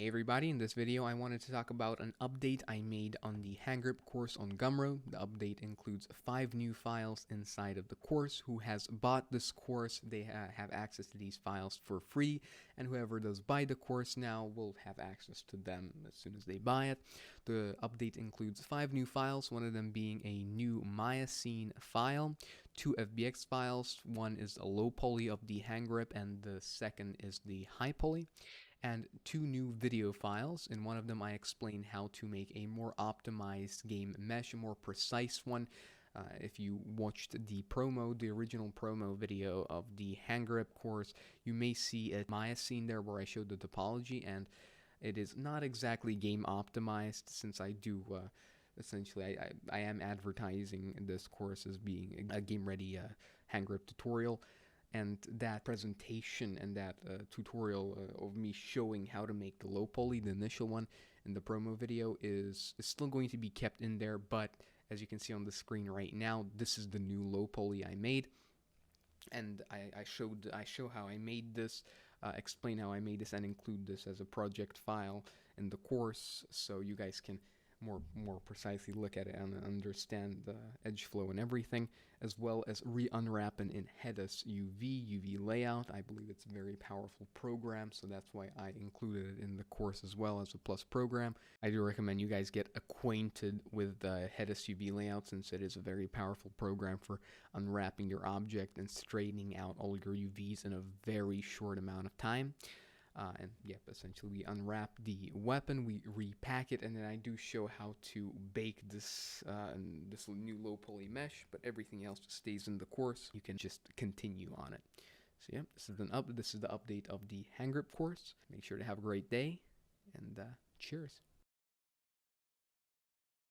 Hey everybody, in this video I wanted to talk about an update I made on the Handgrip course on Gumroad. The update includes 5 new files inside of the course. Who has bought this course, they have access to these files for free, and whoever does buy the course now will have access to them as soon as they buy it. The update includes 5 new files, one of them being a new Maya scene file, 2 FBX files, one is a Lowpoly of the Handgrip and the second is the highpoly, and 2 new video files. In one of them I explain how to make a more optimized game mesh, a more precise one. If you watched the original promo video of the Handgrip course, you may see a Maya scene there where I showed the topology, and it is not exactly game optimized, since I do essentially I am advertising this course as being a game ready Handgrip tutorial. And that presentation and that tutorial of me showing how to make the Lowpoly, the initial one in the promo video, is still going to be kept in there. But as you can see on the screen right now, this is the new Lowpoly I made, and I show how I made this, explain how I made this, and include this as a project file in the course, so you guys can more precisely look at it and understand the edge flow and everything, as well as unwrapping in headus UV layout. I believe it's a very powerful program, so that's why I included it in the course as well as a plus program. I do recommend you guys get acquainted with the headus UV layout, since it is a very powerful program for unwrapping your object and straightening out all your UVs in a very short amount of time. And yep, essentially we unwrap the weapon, we repack it, and then I do show how to bake this this new Lowpoly mesh, but everything else just stays in the course. You can just continue on it. So yeah, this is the update of the Handgrip course. Make sure to have a great day, and cheers.